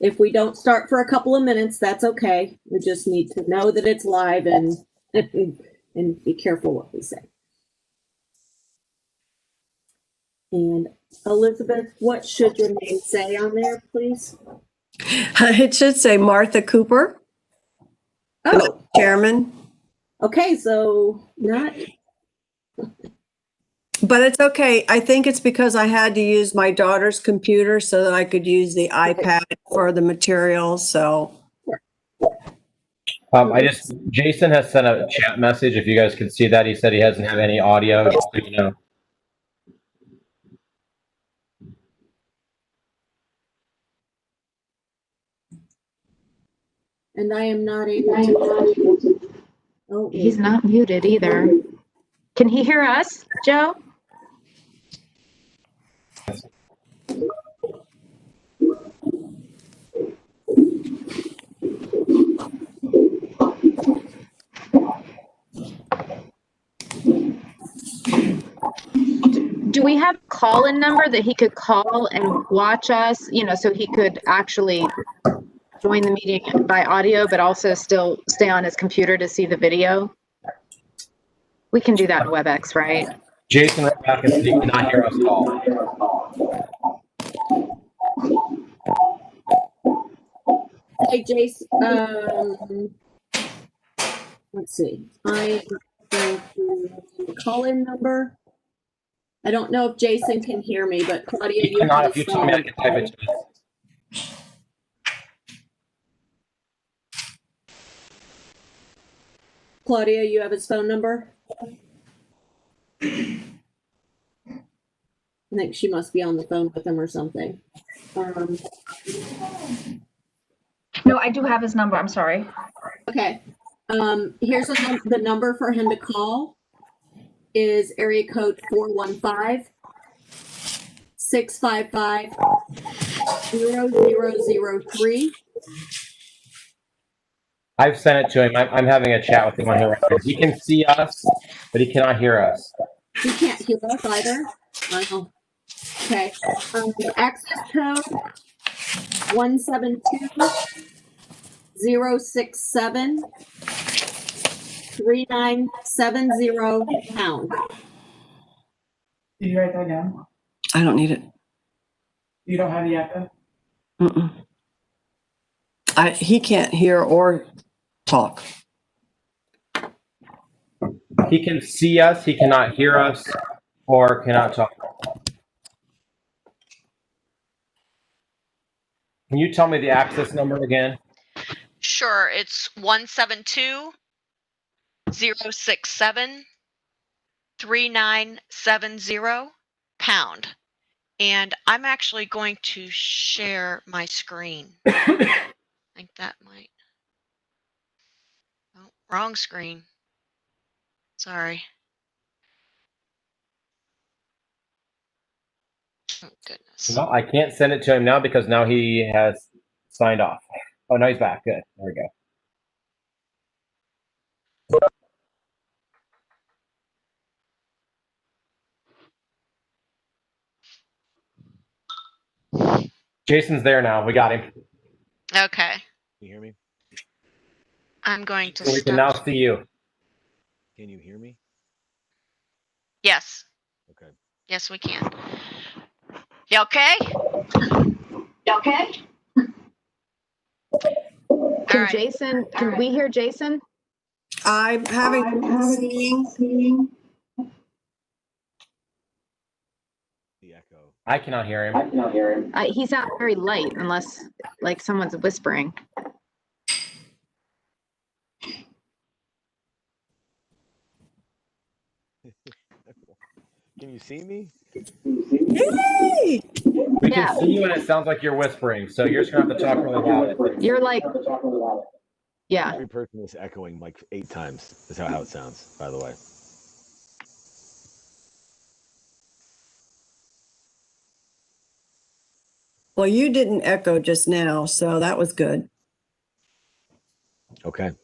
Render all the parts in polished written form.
If we don't start for a couple of minutes, that's okay. We just need to know that it's live and be careful what we say. And Elizabeth, what should your name say on there, please? It should say Martha Cooper. Oh, chairman. Okay, so not. But it's okay. I think it's because I had to use my daughter's computer so that I could use the iPad for the materials. So. Jason has sent a chat message. If you guys can see that, he said he doesn't have any audio. Just so you know. And I am not able to. Oh, he's not muted either. Can he hear us, Joe? Do we have a call-in number that he could call and watch us, you know, so he could actually join the meeting by audio, but also still stay on his computer to see the video? We can do that in WebEx, right? Jason, right back and he cannot hear us at all. Hey, Jason. Let's see. I going to call-in number. I don't know if Jason can hear me, but Claudia, you cannot. have If you tell me, I can type it to you. Claudia, you have his phone number? I think she must be on the phone with him or something. No, I do have his number. I'm sorry. Okay. Here's the number for him to call is area code 415-655-0003. I've sent it to him. I'm having a chat with him on here right now. He can see us, but he cannot hear us. He can't hear us either. Okay. Access code 172-067-3970 #. Did you write that down? I don't need it. You don't have the echo? He can't hear or talk. He can see us, he cannot hear us, or cannot talk. Can you tell me the access number again? Sure, it's 172-067-3970 #. And I'm actually going to share my screen. I think that might. Oh, wrong screen. Sorry. Oh, goodness. No, I can't send it to him now because now he has signed off. Oh, no, he's back. Good. There we go. Jason's there now. We got him. Okay. Can you hear me? I'm going to So we can now see you. Can you hear me? Yes. Okay. Yes, we can. You okay? You okay? Can Jason, can we hear Jason? I'm having seeing. The echo. I cannot hear him. He's not very light unless like someone's whispering. Can you see me? Yay! We can see you and it sounds like you're whispering, so you're just going to have to talk really loud. You're like, yeah. Every person is echoing like 8 times is how it sounds, by the way. Well, you didn't echo just now, so that was good. Okay.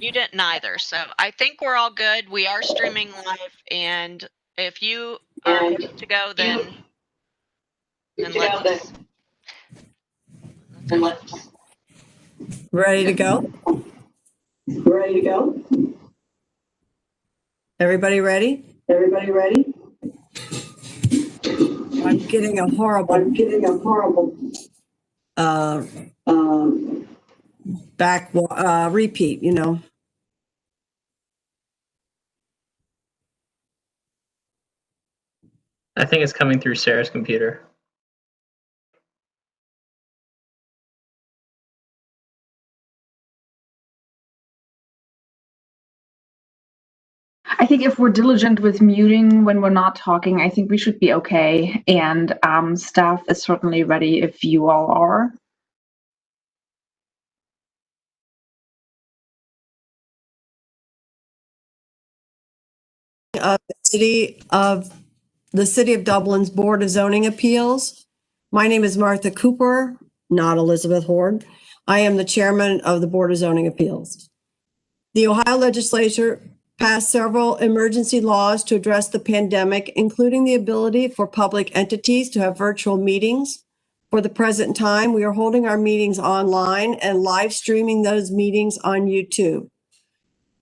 You didn't either, so I think we're all good. We are streaming live, and if you are good to go, then let's. Ready to go? Ready to go? Everybody ready? Everybody ready? I'm getting a horrible I'm getting a horrible uh, repeat, you know. I think it's coming through Sarah's computer. I think if we're diligent with muting when we're not talking, I think we should be okay. And staff is certainly ready if you all are. The City of Dublin's Board of Zoning Appeals. My name is Martha Cooper, not Elizabeth Horde. I am the chairman of the Board of Zoning Appeals. The Ohio legislature passed several emergency laws to address the pandemic, including the ability for public entities to have virtual meetings. For the present time, we are holding our meetings online and live streaming those meetings on YouTube.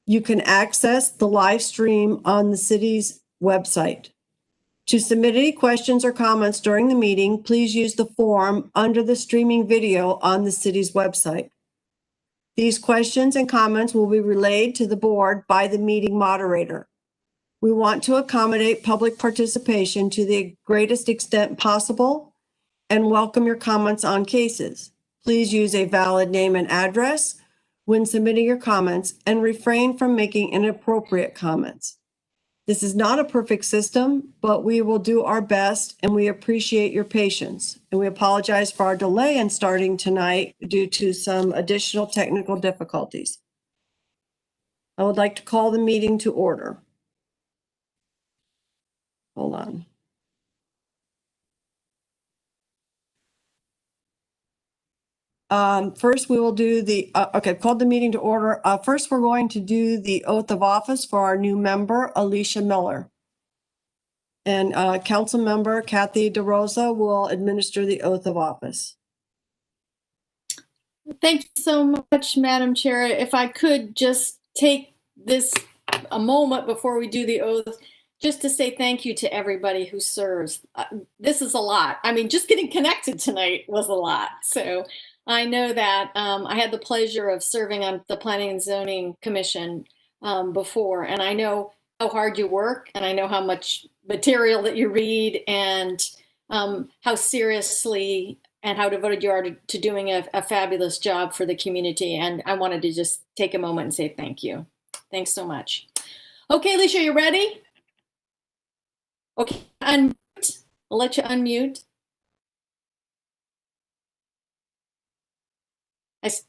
You can access the live stream on the city's website. To submit any questions or comments during the meeting, please use the form under the streaming video on the city's website. These questions and comments will be relayed to the board by the meeting moderator. We want to accommodate public participation to the greatest extent possible and welcome your comments on cases. Please use a valid name and address when submitting your comments and refrain from making inappropriate comments. This is not a perfect system, but we will do our best and we appreciate your patience. And we apologize for our delay in starting tonight due to some additional technical difficulties. I would like to call the meeting to order. Hold on. First, we will do called the meeting to order. First, we're going to do the oath of office for our new member, Alicia Miller. And Council Member Kathy DeRosa will administer the oath of office. Thank you so much, Madam Chair. If I could just take a moment before we do the oath, just to say thank you to everybody who serves. This is a lot. I mean, just getting connected tonight was a lot. So I know that I had the pleasure of serving on the Planning and Zoning Commission before, and I know how hard you work, and I know how much material that you read, and how seriously and how devoted you are to doing a fabulous job for the community. And I wanted to just take a moment and say thank you. Thanks so much. Okay, Alicia, you ready? Okay, unmute. I'll let you unmute.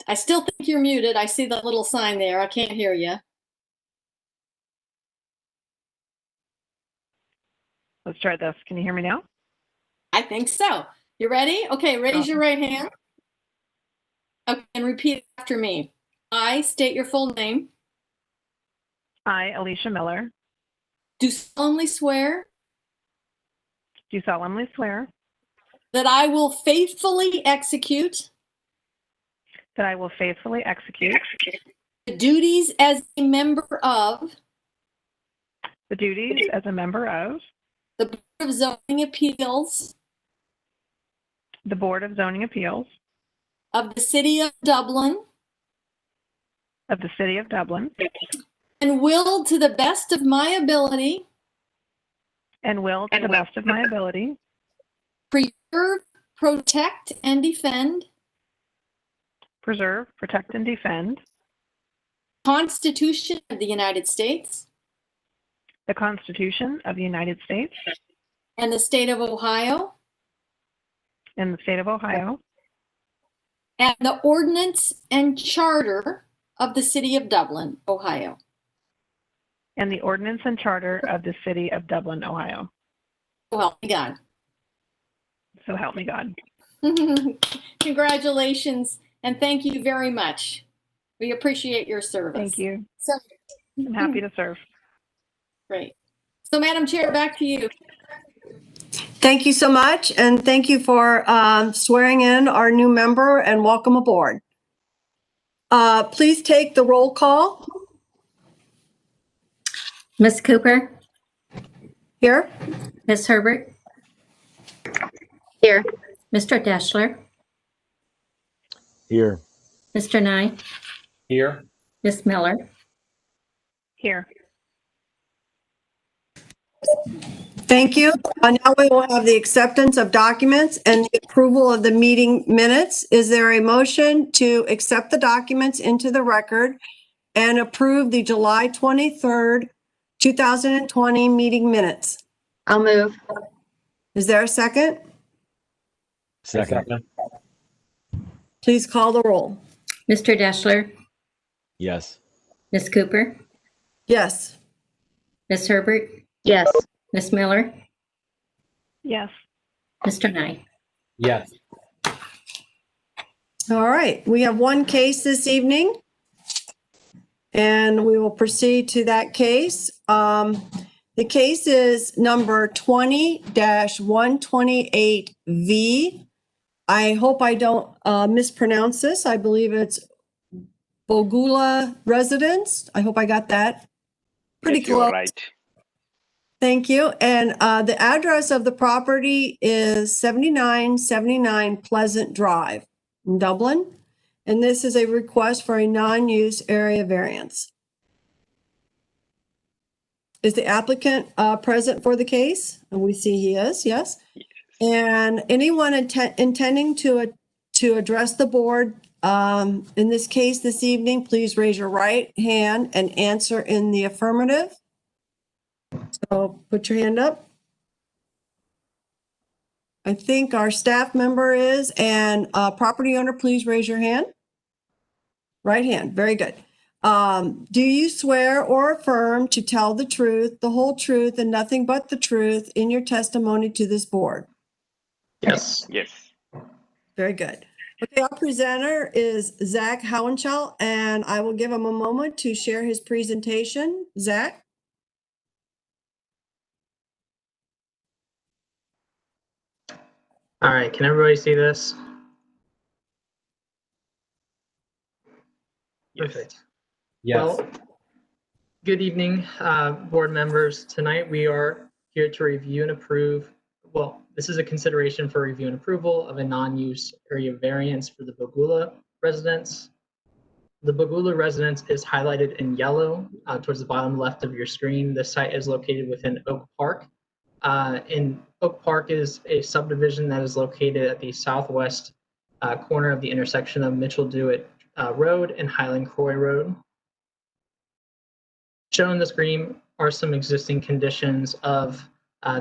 I still think you're muted. I see the little sign there. I can't hear you. Let's try this. Can you hear me now? I think so. You ready? Okay, raise your right hand. Okay, and repeat after me. I state your full name. I, Alicia Miller, Do solemnly swear do solemnly swear that I will faithfully execute that I will faithfully execute the duties as a member of the duties as a member of the Board of Zoning Appeals the Board of Zoning Appeals of the City of Dublin, of the City of Dublin, and will, to the best of my ability, and will, to the best of my ability, preserve, protect, and defend preserve, protect, and defend the Constitution of the United States the Constitution of the United States and the State of Ohio, and the State of Ohio, and the ordinance and charter of the City of Dublin, Ohio. and the ordinance and charter of the City of Dublin, Ohio. So help me God. So help me God. Congratulations, and thank you very much. We appreciate your service. Thank you. So, I'm happy to serve. great. So, Madam Chair, back to you. Thank you so much, and thank you for swearing in our new member, and welcome aboard. Please take the roll call. Ms. Cooper, Here. Ms. Herbert, Here. Mr. Deschler, Here. Mr. Nye, Here. Ms. Miller. Here. Thank you. Now we will have the acceptance of documents and the approval of the meeting minutes. Is there a motion to accept the documents into the record and approve the July 23rd, 2020 meeting minutes? I'll move. Is there a second? Second. Please call the roll. Mr. Deschler, Yes. Ms. Cooper, Yes. Ms. Herbert, Yes. Ms. Miller, Yes. Mr. Nye. Yes. All right, we have one case this evening, and we will proceed to that case. The case is number 20-128V. I hope I don't mispronounce this. I believe it's Bogula Residence. I hope I got that pretty close. Right. Thank you. And the address of the property is 7979 Pleasant Drive in Dublin. And this is a request for a non-use area variance. Is the applicant present for the case? And we see he is, yes. And anyone intending to address the board in this case this evening, please raise your right hand and answer in the affirmative. So put your hand up. I think our staff member is, and property owner, please raise your hand. Right hand, very good. Do you swear or affirm to tell the truth, the whole truth, and nothing but the truth in your testimony to this board? Yes. Yes. Very good. Okay, our presenter is Zach Howenschel, and I will give him a moment to share his presentation. Zach? All right, can everybody see this? Yes. Perfect. Yes. Well, good evening, board members. Tonight we are here to review and approve, well, this is a consideration for review and approval of a non-use area variance for the Bogula residence. The Bogula residence is highlighted in yellow towards the bottom left of your screen. The site is located within Oak Park. And Oak Park is a subdivision that is located at the southwest corner of the intersection of Mitchell Dewitt Road and Highland Croy Road. Shown on the screen are some existing conditions of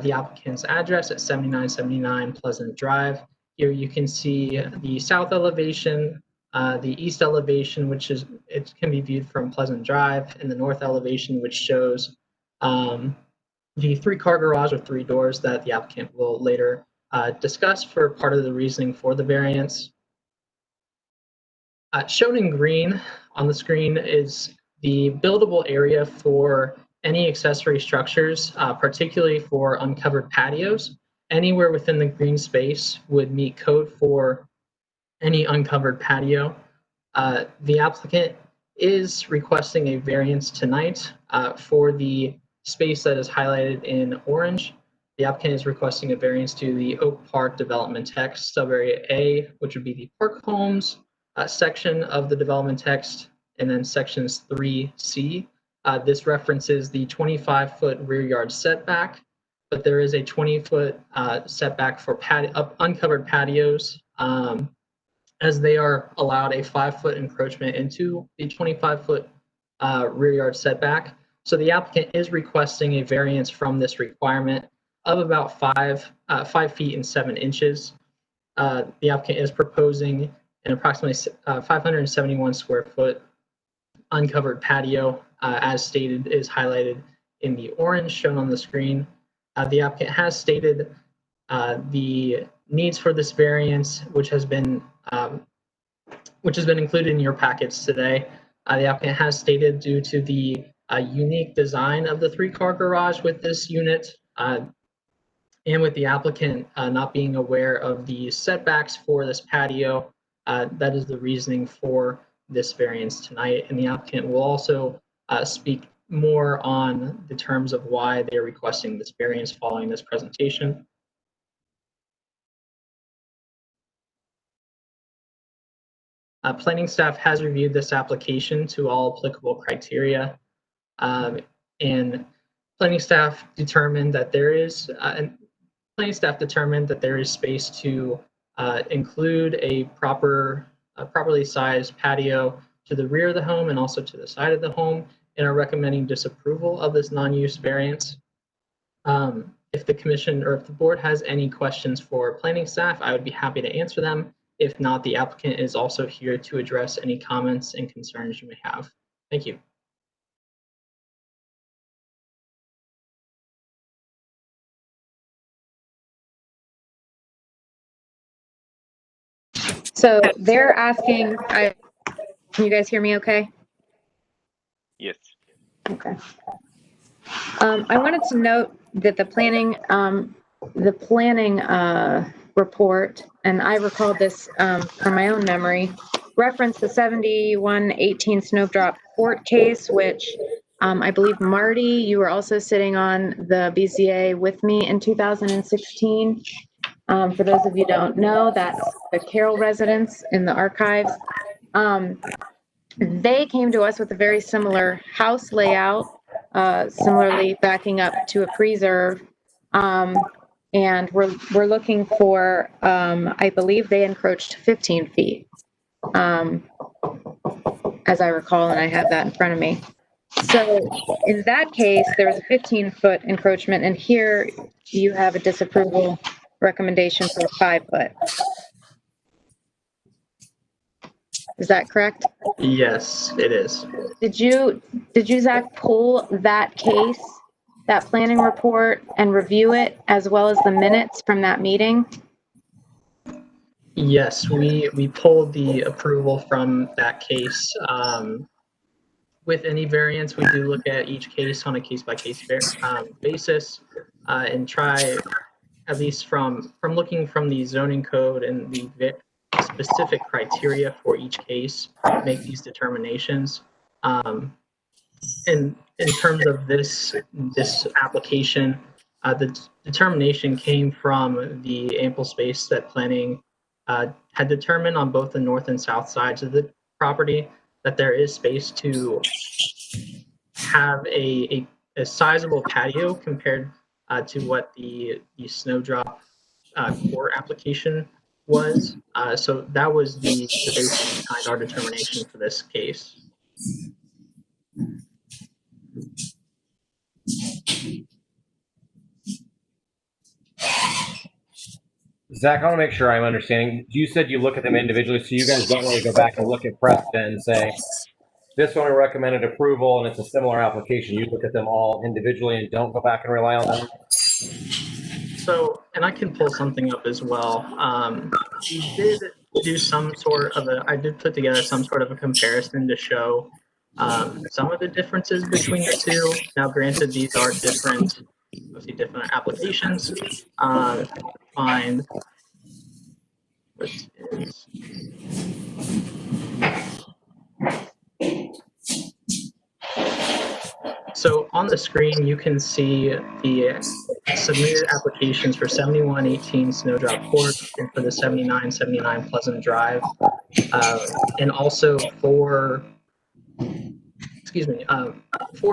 the applicant's address at 7979 Pleasant Drive. Here you can see the south elevation, the east elevation, which is, it can be viewed from Pleasant Drive, and the north elevation, which shows the three-car garage with 3 doors that the applicant will later discuss for part of the reasoning for the variance. Shown in green on the screen is the buildable area for any accessory structures, particularly for uncovered patios. Anywhere within the green space would meet code for any uncovered patio. The applicant is requesting a variance tonight for the space that is highlighted in orange. The applicant is requesting a variance to the Oak Park development text, subarea A, which would be the park homes section of the development text, and then sections 3C. This references the 25-foot rear yard setback, but there is a 20-foot setback for uncovered patios, as they are allowed a 5-foot encroachment into the 25-foot rear yard setback. So the applicant is requesting a variance from this requirement of about 5 feet and 7 inches. The applicant is proposing an approximately 571 square foot uncovered patio, as stated is highlighted in the orange shown on the screen. The applicant has stated the needs for this variance, which has been included in your packets today. The applicant has stated, due to the unique design of the 3-car garage with this unit, and with the applicant not being aware of the setbacks for this patio, that is the reasoning for this variance tonight. And the applicant will also speak more on the terms of why they're requesting this variance following this presentation. Planning staff has reviewed this application to all applicable criteria, and planning staff determined that there is space to include a properly sized patio to the rear of the home and also to the side of the home, and are recommending disapproval of this non-use variance. If the commission or if the board has any questions for planning staff, I would be happy to answer them. If not, the applicant is also here to address any comments and concerns you may have. Thank you. So they're asking, can you guys hear me okay? Yes. Okay. I wanted to note that the planning report, and I recall this from my own memory, referenced the 7118 Snowdrop court case, which I believe, Marty, you were also sitting on the BZA with me in 2016. For those of you who don't know, that's the Carroll residence in the archives. They came to us with a very similar house layout, similarly backing up to a preserve. And we're looking for, I believe they encroached 15 feet, as I recall, and I have that in front of me. So in that case, there was a 15-foot encroachment, and here you have a disapproval recommendation for a 5-foot. Is that correct? Yes, it is. Did you, Zach, pull that case, that planning report, and review it as well as the minutes from that meeting? Yes, we pulled the approval from that case. With any variance, we do look at each case on a case-by-case basis and try, at least from looking from the zoning code and the specific criteria for each case, make these determinations. And in terms of this application, the determination came from the ample space that planning had determined on both the north and south sides of the property, that there is space to have a sizable patio compared to what the Snowdrop core application was. So that was the basis behind our determination for this case. Zach, I want to make sure I'm understanding. You said you look at them individually, so you guys don't really go back and look at precedent and say, this one recommended approval and it's a similar application. You look at them all individually and don't go back and rely on them? So, and I can pull something up as well. We did do some sort of I did put together some sort of a comparison to show some of the differences between the two. Now, granted, these are different applications. Find what is. So on the screen, you can see the submitted applications for 7118 Snowdrop Court and for the 7979 Pleasant Drive, and also for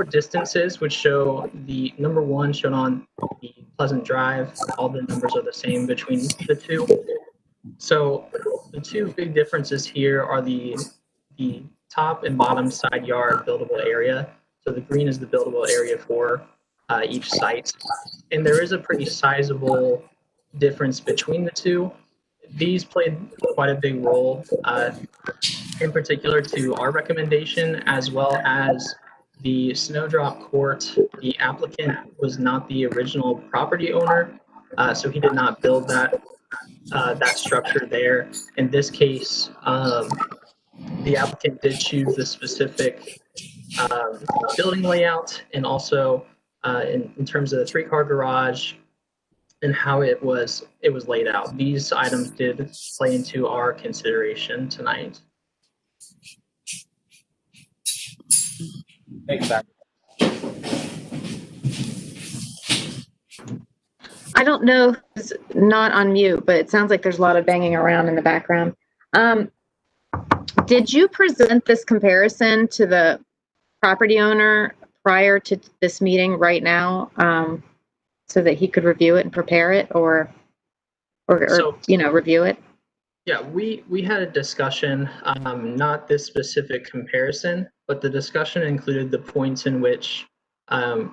distances, which show the number one shown on the Pleasant Drive. All the numbers are the same between the two. So the two big differences here are the top and bottom side yard buildable area. So the green is the buildable area for each site. And there is a pretty sizable difference between the two. These played quite a big role, in particular to our recommendation, as well as the Snowdrop Court. The applicant was not the original property owner, so he did not build that structure there. In this case, the applicant did choose the specific building layout, and also in terms of the 3-car garage and how it was laid out. These items did play into our consideration tonight. Thanks, Zach. I don't know who's not on mute, but it sounds like there's a lot of banging around in the background. Did you present this comparison to the property owner prior to this meeting right now, so that he could review it and prepare it, or review it? Yeah, we had a discussion, not this specific comparison, but the discussion included the points in which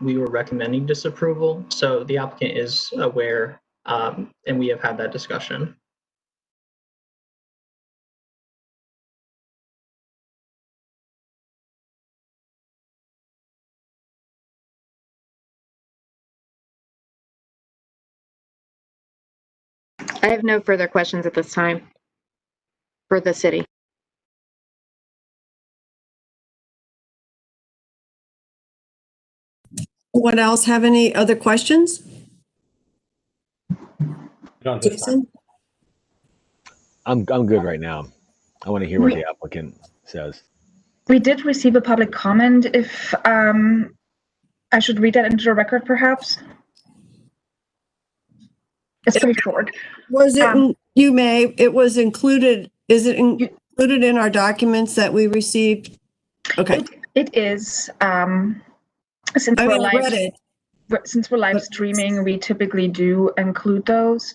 we were recommending disapproval. So the applicant is aware, and we have had that discussion. I have no further questions at this time for the city. Anyone else have any other questions? Jason? I'm good right now. I want to hear what the applicant says. We did receive a public comment. If I should read that into the record, perhaps? It's pretty short. Was it, you may, it was included, is it included in our documents that we received? Okay. It is. Since I we're mean, I read it. Since we're live streaming, we typically do include those.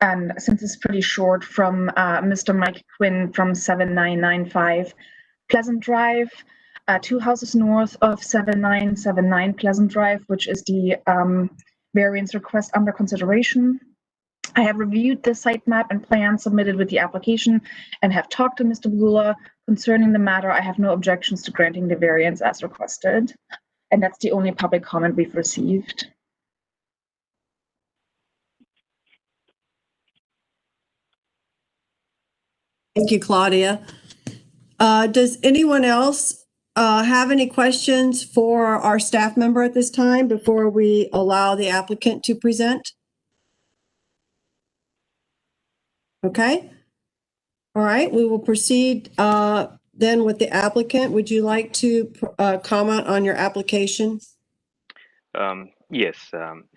And since it's pretty short, from Mr. Mike Quinn from 7995 Pleasant Drive, 2 houses north of 7979 Pleasant Drive, which is the variance request under consideration. I have reviewed the site map and plan submitted with the application and have talked to Mr. Blula concerning the matter. I have no objections to granting the variance as requested. And that's the only public comment we've received. Thank you, Claudia. Does anyone else have any questions for our staff member at this time before we allow the applicant to present? Okay. All right, we will proceed then with the applicant. Would you like to comment on your application? Yes.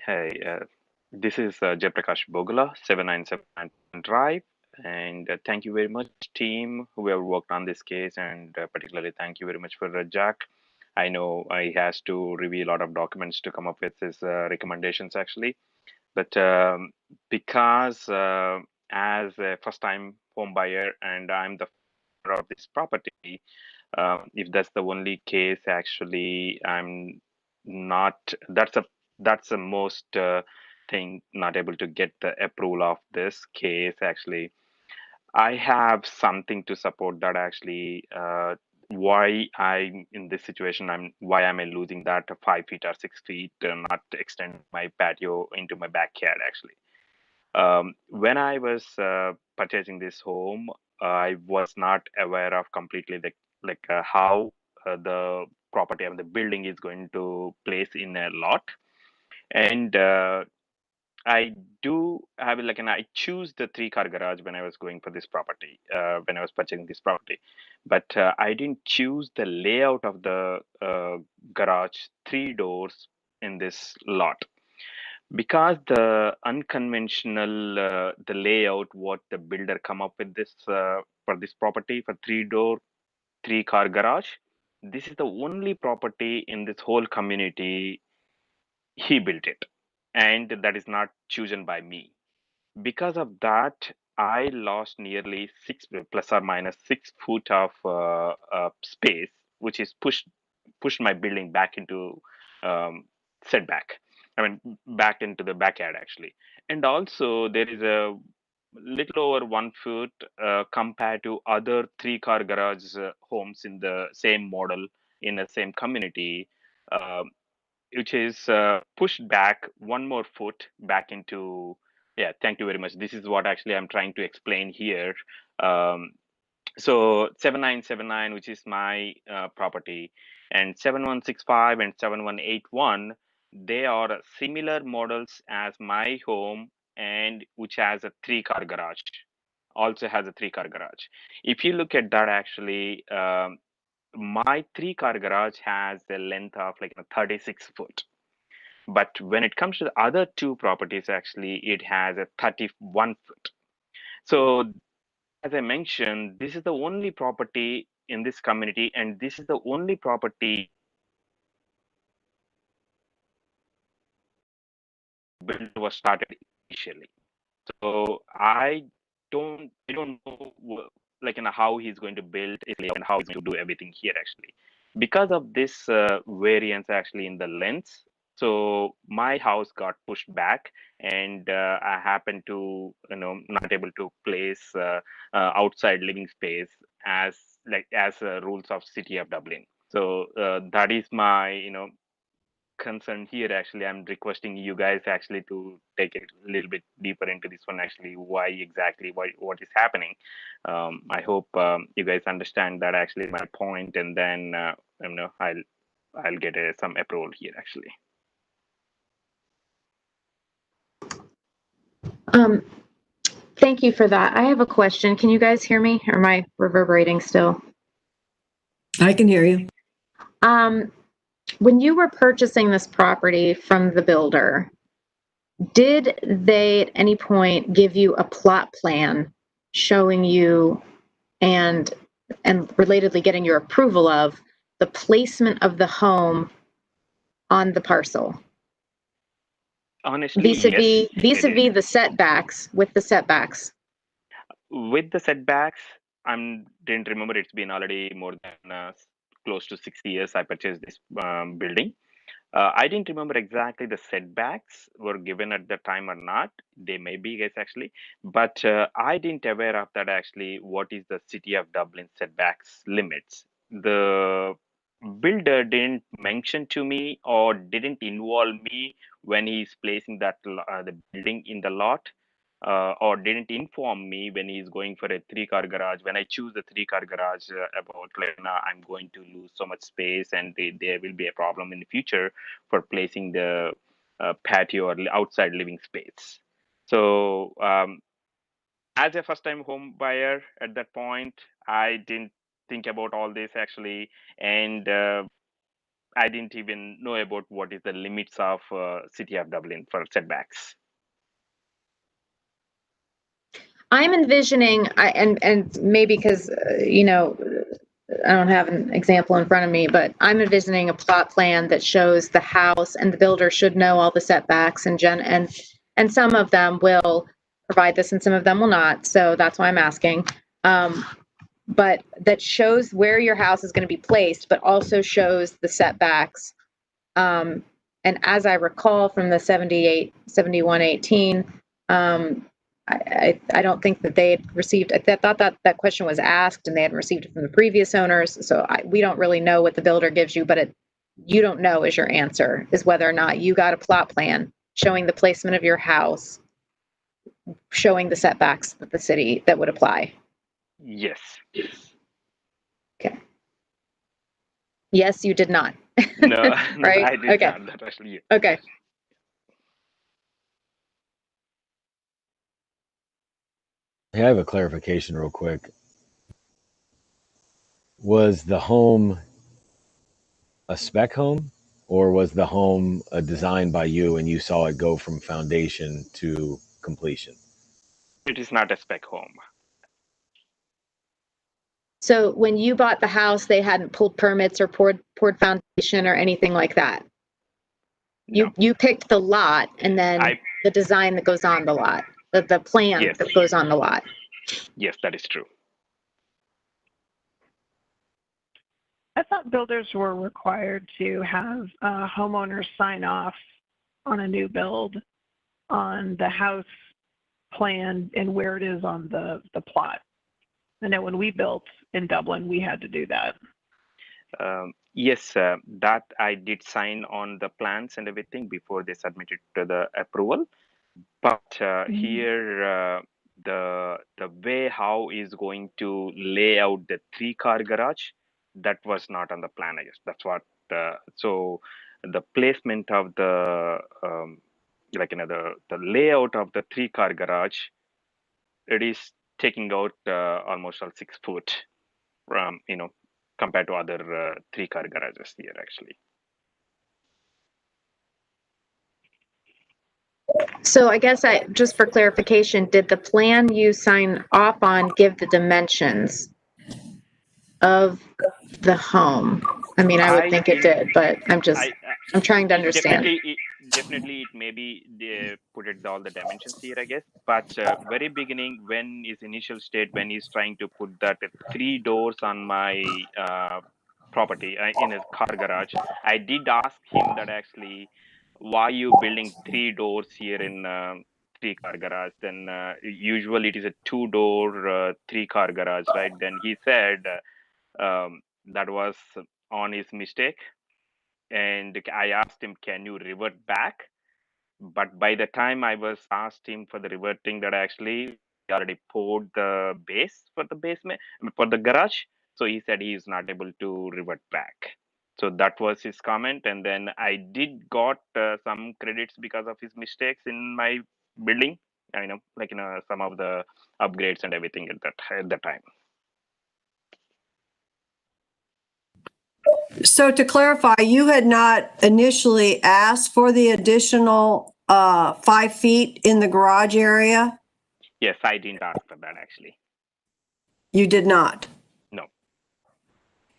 Hey, this is Jayaprakash Bogala, 797 Drive. And thank you very much, team, who have worked on this case. And particularly thank you very much for Jack. I know he has to review a lot of documents to come up with his recommendations, actually. But because as a first-time home buyer and I'm the owner of this property, if that's the only case, actually, I'm not. That's the most thing not able to get the approval of this case. Actually, I have something to support that. Actually, why I'm in this situation, why am I losing that 5 feet or 6 feet, not extend my patio into my backyard? Actually, when I was purchasing this home, I was not aware of completely how the property and the building is going to place in a lot. And I do have I choose the 3-car garage when I was going for this property, when I was purchasing this property, but I didn't choose the layout of the garage 3 doors in this lot, because the unconventional the layout what the builder come up with this for this property for 3-door 3-car garage. This is the only property in this whole community he built it, and that is not chosen by me. Because of that, I lost nearly 6 plus or minus 6 foot of space, which is pushed my building back into setback. I mean, back into the backyard, actually. And also, there is a little over 1 foot compared to other 3-car garage homes in the same model in the same community, which is pushed back 1 more foot back into. Yeah, thank you very much. This is what actually I'm trying to explain here. So 7979, which is my property, and 7165 and 7181, they are similar models as my home and which has a 3-car garage, also has a 3-car garage. If you look at that, actually, my 3-car garage has a length of like 36 foot. But when it comes to the other two properties, actually, it has a 31 foot. So as I mentioned, this is the only property in this community, and this is the only property build was started initially. So I don't know like how he's going to build it and how he's going to do everything here actually. Because of this variance actually in the length, so my house got pushed back, and I happened to not able to place outside living space as rules of City of Dublin. So that is my concern here. Actually, I'm requesting you guys actually to take it a little bit deeper into this one, actually why exactly what is happening. I hope you guys understand that actually my point, and then I'll get some approval here actually. Thank you for that. I have a question. Can you guys hear me, or am I reverberating still? I can hear you. When you were purchasing this property from the builder, did they at any point give you a plot plan showing you and relatedly getting your approval of the placement of the home on the parcel? Honestly, vis-a-vis yes, they did. the setbacks, with the setbacks. With the setbacks, didn't remember. It's been already more than close to 6 years I purchased this building. I didn't remember exactly the setbacks were given at the time or not. They may be, guys, actually, but I didn't aware of that actually. What is the City of Dublin setbacks limits? The builder didn't mention to me or didn't involve me when he's placing that the building in the lot. Or didn't inform me when he's going for a 3-car garage. When I choose the 3-car garage, about like I'm going to lose so much space, and there will be a problem in the future for placing the patio or outside living space. So as a first-time home buyer at that point, I didn't think about all this actually, and I didn't even know about what is the limits of City of Dublin for setbacks. I'm envisioning, and maybe because I don't have an example in front of me, but I'm envisioning a plot plan that shows the house, and the builder should know all the setbacks, and some of them will provide this and some of them will not. So that's why I'm asking. But that shows where your house is going to be placed, but also shows the setbacks. And as I recall from the 7118, I don't think that they had received. I thought that question was asked and they hadn't received it from the previous owners. So we don't really know what the builder gives you, but you don't know is your answer, is whether or not you got a plot plan showing the placement of your house, showing the setbacks that the city that would apply. Yes. Okay. Yes, you did not. No, right? I did okay. not. That actually you. Okay. Hey, I have a clarification real quick. Was the home a spec home, or was the home designed by you and you saw it go from foundation to completion? It is not a spec home. So when you bought the house, they hadn't pulled permits or poured foundation or anything like that? No. You picked the lot and then the design that goes on the lot, the plan that goes on the lot. Yes, that is true. I thought builders were required to have homeowners sign off on a new build on the house plan and where it is on the plot. I know when we built in Dublin, we had to do that. Yes, that I did sign on the plans and everything before they submitted to the approval. But here, the way how is going to lay out the 3-car garage, that was not on the plan, I guess. That's what. So the placement of the like the layout of the 3-car garage, it is taking out almost 6 foot from compared to other 3-car garages here actually. So I guess just for clarification, did the plan you sign off on give the dimensions of the home? I mean, I would think it did, but I'm trying to understand. Definitely it maybe they put it all the dimensions here, I guess. But very beginning, when his initial state, when he's trying to put that 3 doors on my property in his car garage, I did ask him that actually, why you building 3 doors here in 3-car garage? Then usually it is a 2-door 3-car garage, right? Then he said that was on his mistake. And I asked him, can you revert back? But by the time I was asked him for the reverting, that actually he already poured the base for the basement, for the garage. So he said he is not able to revert back. So that was his comment. And then I did got some credits because of his mistakes in my building. Some of the upgrades and everything at that time. So to clarify, you had not initially asked for the additional 5 feet in the garage area? Yes, I didn't ask for that actually. You did not? No.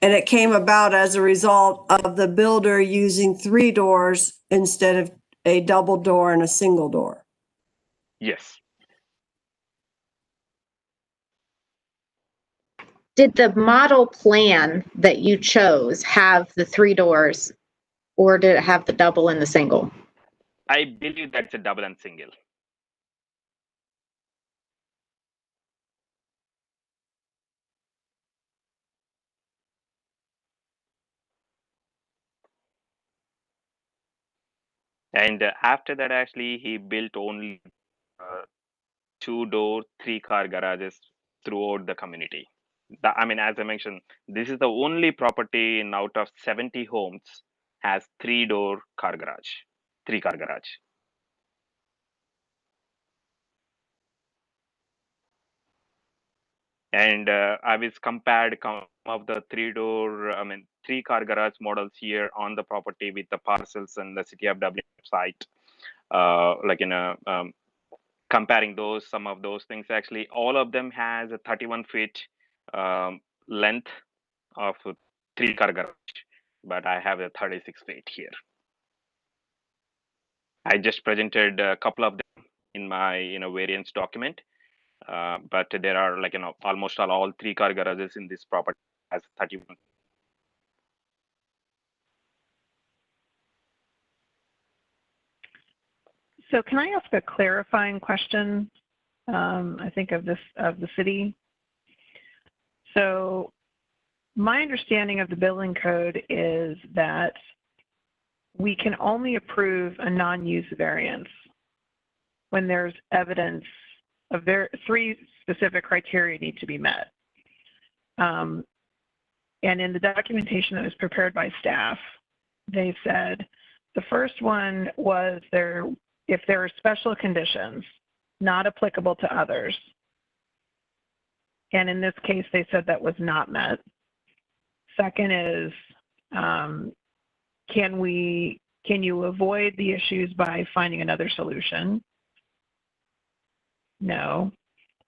And it came about as a result of the builder using 3 doors instead of a double door and a single door? Yes. Did the model plan that you chose have the 3 doors, or did it have the double and the single? I believe that's a double and single. And after that, actually, he built only 2-door, 3-car garages throughout the community. As I mentioned, this is the only property in out of 70 homes has 3-door car garage, 3-car garage. And I was compared some of the 3-car garage models here on the property with the parcels and the City of Dublin site, comparing some of those things. Actually, all of them has a 31 feet length of 3-car garage, but I have a 36 feet here. I just presented a couple of them in my variance document. But there are almost all 3-car garages in this property has 31. So can I ask a clarifying question? I think of the city. So my understanding of the building code is that we can only approve a non-use variance when there's evidence of 3 specific criteria need to be met. And in the documentation that was prepared by staff, they said the first one was if there are special conditions not applicable to others. And in this case, they said that was not met. Second is, can you avoid the issues by finding another solution? No.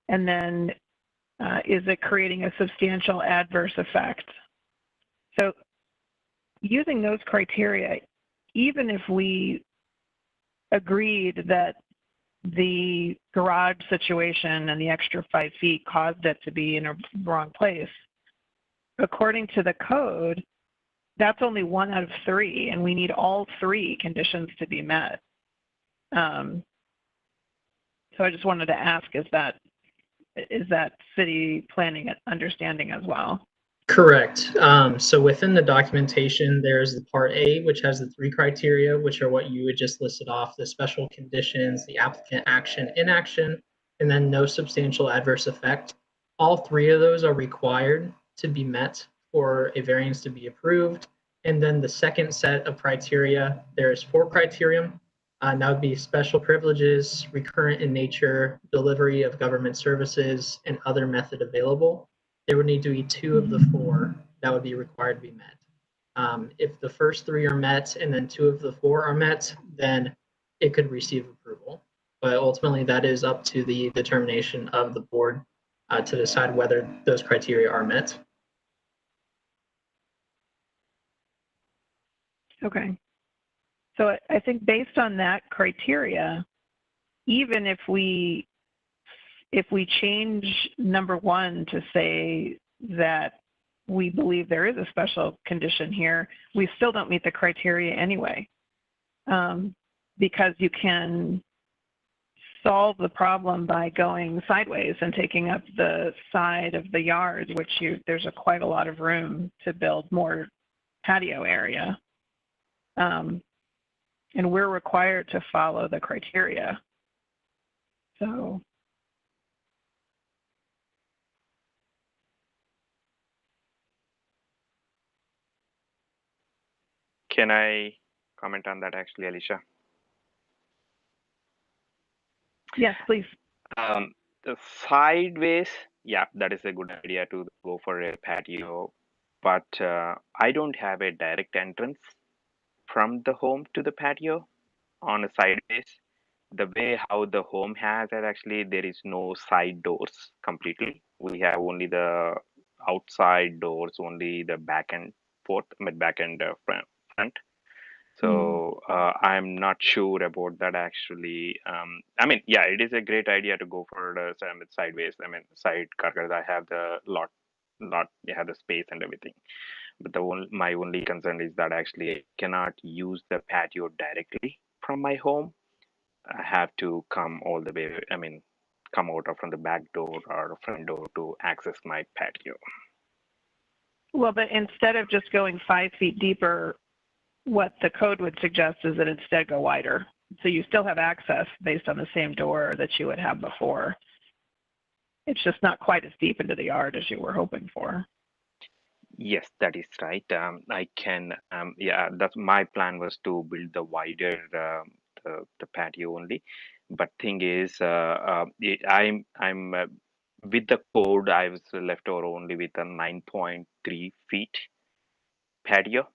And then, is it creating a substantial adverse effect? So using those criteria, even if we agreed that the garage situation and the extra 5 feet caused it to be in a wrong place, according to the code, that's only 1 out of 3, and we need all 3 conditions to be met. So I just wanted to ask, is that city planning understanding as well? Correct. So within the documentation, there's the Part A, which has the 3 criteria, which are what you had just listed off: the special conditions, the applicant action, inaction, and then no substantial adverse effect. All 3 of those are required to be met for a variance to be approved. And then the second set of criteria, there's 4 criteria. And that would be special privileges, recurrent in nature, delivery of government services, and other method available. There would need to be 2 of the 4 that would be required to be met. If the first 3 are met and then 2 of the 4 are met, then it could receive approval. But ultimately, that is up to the determination of the board to decide whether those criteria are met. Okay. So I think based on that criteria, even if we change number 1 to say that we believe there is a special condition here, we still don't meet the criteria anyway, because you can solve the problem by going sideways and taking up the side of the yard, which there's quite a lot of room to build more patio area. And we're required to follow the criteria. So. Can I comment on that actually, Alicia? Yes, please. The sideways, yeah, that is a good idea to go for a patio, but I don't have a direct entrance from the home to the patio on a sideways. The way how the home has it, actually, there is no side doors completely. We have only the outside doors, only the back and front. So I'm not sure about that actually. I mean, yeah, it is a great idea to go for the sideways. I mean, side car because I have the lot, they have the space and everything. But my only concern is that actually I cannot use the patio directly from my home. I have to come all the way. I mean, come out from the back door or front door to access my patio. Well, but instead of just going 5 feet deeper, what the code would suggest is that instead go wider. So you still have access based on the same door that you would have before. It's just not quite as deep into the yard as you were hoping for. Yes, that is right. I can, yeah, that's my plan was to build the wider the patio only. But thing is, I'm with the code, I was left over only with a 9.3 feet patio.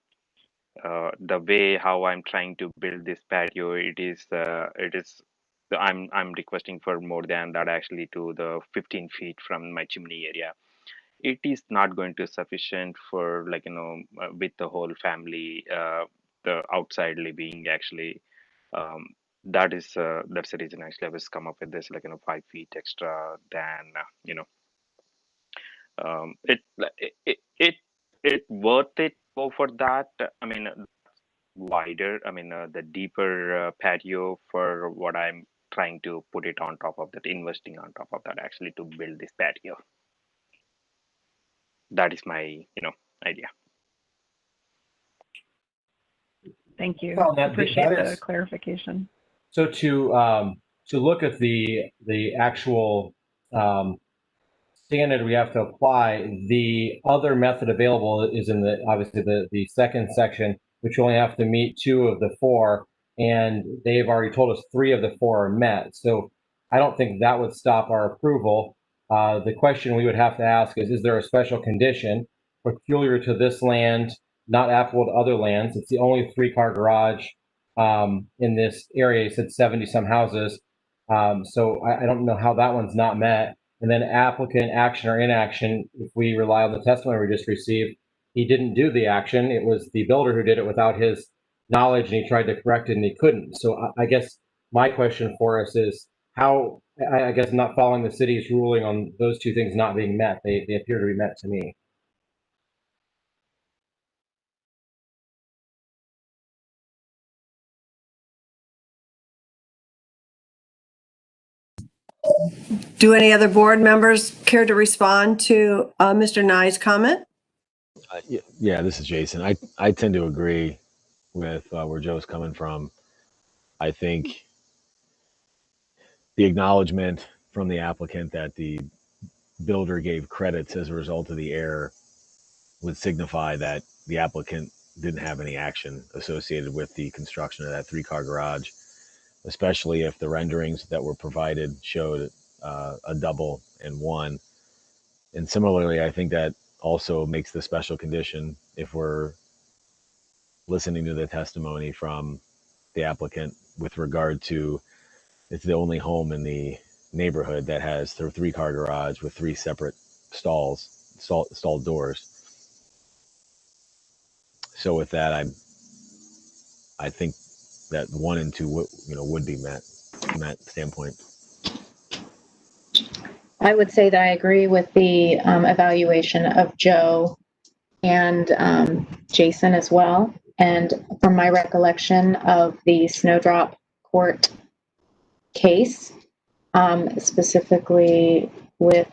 The way how I'm trying to build this patio, it is I'm requesting for more than that actually to the 15 feet from my chimney area. It is not going to sufficient for with the whole family, the outside living actually. That's the reason actually I was come up with this 5 feet extra than it worth it go for that. I mean, wider, I mean, the deeper patio for what I'm trying to put it on top of that, investing on top of that actually to build this patio. That is my, idea. Thank you. Well, Appreciate that the is, clarification. So to look at the actual standard we have to apply, the other method available is in obviously the second section, which you only have to meet 2 of the 4, and they've already told us 3 of the 4 are met. So I don't think that would stop our approval. The question we would have to ask is there a special condition peculiar to this land, not applicable to other lands? It's the only 3-car garage in this area. You said 70 some houses. So I don't know how that one's not met. And then applicant action or inaction, if we rely on the testimony we just received, he didn't do the action. It was the builder who did it without his knowledge, and he tried to correct it and he couldn't. So I guess my question for us is how, I guess not following the city's ruling on those 2 things not being met, they appear to be met to me. Do any other board members care to respond to Mr. Nye's comment? Yeah, this is Jason. I tend to agree with where Joe's coming from. I think the acknowledgement from the applicant that the builder gave credits as a result of the error would signify that the applicant didn't have any action associated with the construction of that 3-car garage. especially if the renderings that were provided showed a double and one. And similarly, I think that also makes the special condition if we're listening to the testimony from the applicant with regard to it's the only home in the neighborhood that has their 3-car garage with 3 separate stalled doors. So with that, I think that 1 and 2 would be met from that standpoint. I would say that I agree with the evaluation of Joe and Jason as well. And from my recollection of the Snowdrop court case, specifically with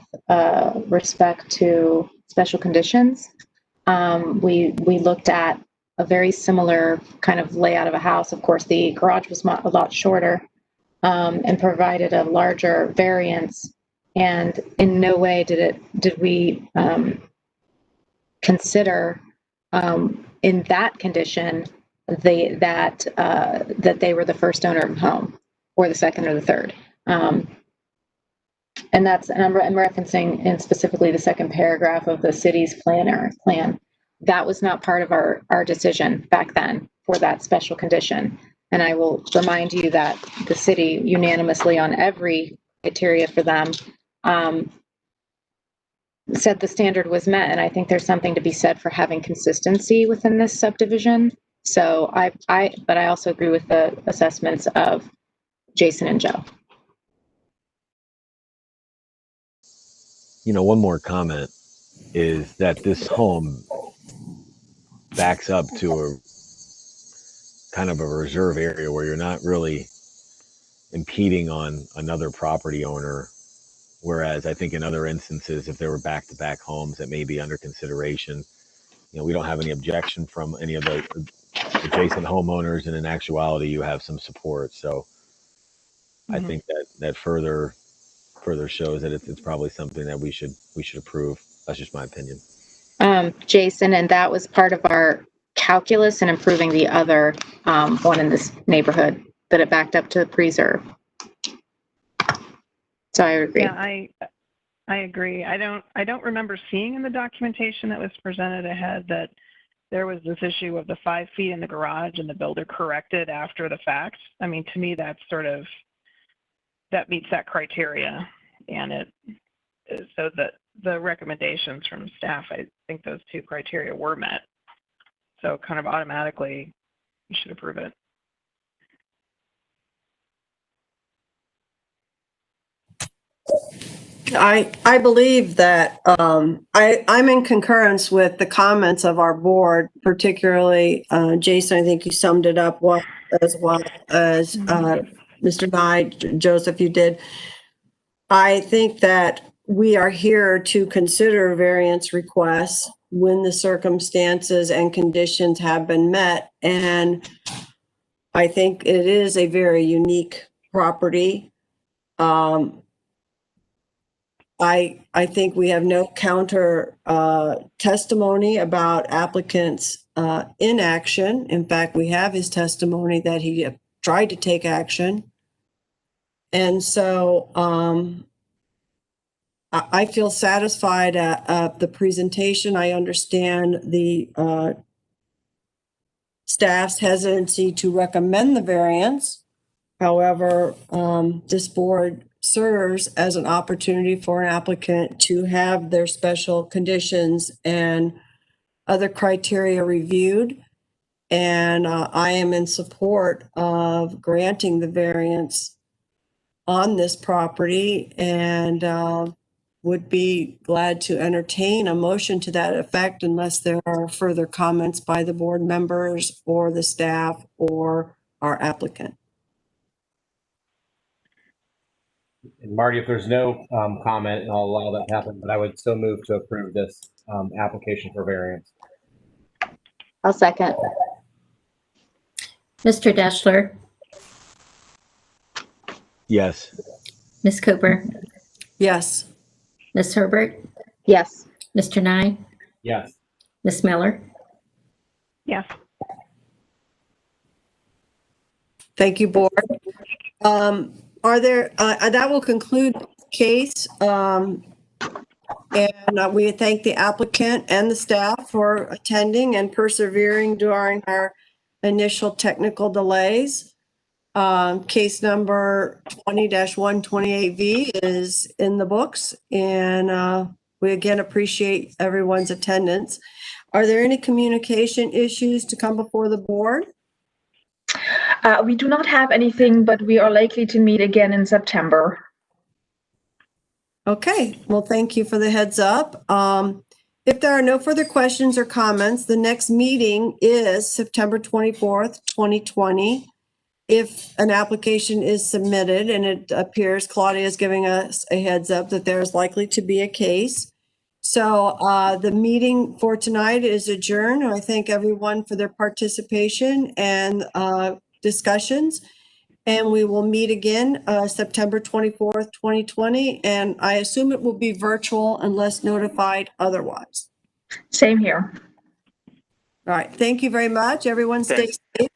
respect to special conditions, we looked at a very similar kind of layout of a house. Of course, the garage was a lot shorter and provided a larger variance. And in no way did we consider in that condition that they were the first owner of the home or the second or the third. And I'm referencing in specifically the second paragraph of the city's plan. That was not part of our decision back then for that special condition. And I will remind you that the city unanimously on every criteria for them said the standard was met. And I think there's something to be said for having consistency within this subdivision. So but I also agree with the assessments of Jason and Joe. One more comment is that this home backs up to a kind of a reserve area where you're not really impeding on another property owner. Whereas I think in other instances, if there were back-to-back homes that may be under consideration, we don't have any objection from any of the adjacent homeowners, and in actuality, you have some support. So I think that further shows that it's probably something that we should approve. That's just my opinion. Jason, and that was part of our calculus in improving the other one in this neighborhood, that it backed up to the preserve. So I agree. Yeah, I agree. I don't remember seeing in the documentation that was presented ahead that there was this issue of the 5 feet in the garage and the builder corrected after the fact. I mean, to me, that's that meets that criteria, and so that the recommendations from staff, I think those 2 criteria were met. So kind of automatically, you should approve it. I believe that I'm in concurrence with the comments of our board, particularly Jason. I think you summed it up well, as Mr. Nye, Joseph, you did. I think that we are here to consider variance requests when the circumstances and conditions have been met. And I think it is a very unique property. I think we have no counter testimony about applicant's inaction. In fact, we have his testimony that he tried to take action. And so I feel satisfied at the presentation. I understand the staff's hesitancy to recommend the variance. However, this board serves as an opportunity for an applicant to have their special conditions and other criteria reviewed. And I am in support of granting the variance on this property, and would be glad to entertain a motion to that effect unless there are further comments by the board members or the staff or our applicant. And Marty, if there's no comment, I'll allow that to happen, but I would still move to approve this application for variance. I'll second. Mr. Deschler, Yes. Ms. Cooper, Yes. Ms. Herbert, Yes. Mr. Nye, Yes. Ms. Miller. Yes. Thank you, board. Are there, that will conclude the case. And we thank the applicant and the staff for attending and persevering during our initial technical delays. Case number 20-128V is in the books, and we again appreciate everyone's attendance. Are there any communication issues to come before the board? We do not have anything, but we are likely to meet again in September. Okay, well, thank you for the heads up. If there are no further questions or comments, the next meeting is September 24th, 2020. If an application is submitted, and it appears Claudia is giving us a heads up that there's likely to be a case. So the meeting for tonight is adjourned. I thank everyone for their participation and discussions. And we will meet again September 24th, 2020. And I assume it will be virtual unless notified otherwise. Same here. All right. Thank you very much. Everyone stay safe.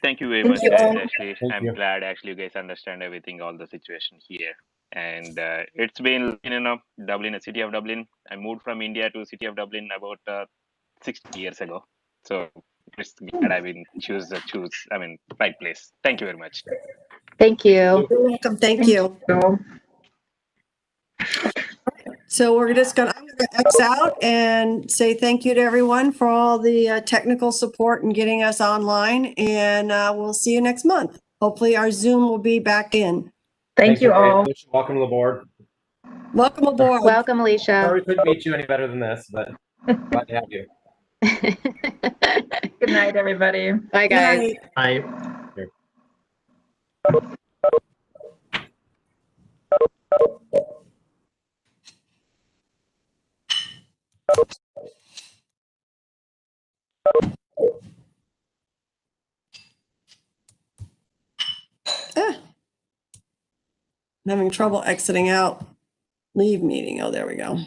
Thank you very Thank much, you guys. all. Actually, I'm glad actually you guys understand everything, all the situation here. And it's been, Dublin, a city of Dublin. I moved from India to city of Dublin about 60 years ago. So it's glad I've been right place. Thank you very much. Thank you. You're welcome. Thank you. So I'm gonna X out and say thank you to everyone for all the technical support and getting us online. And we'll see you next month. Hopefully our Zoom will be back in. Thank you all. Welcome to the board. Welcome aboard. Welcome, Alicia. Sorry we couldn't meet you any better than this, but glad to have you. Good night, everybody. Bye, guys. Bye. I'm having trouble exiting out. Leave meeting. Oh, there we go.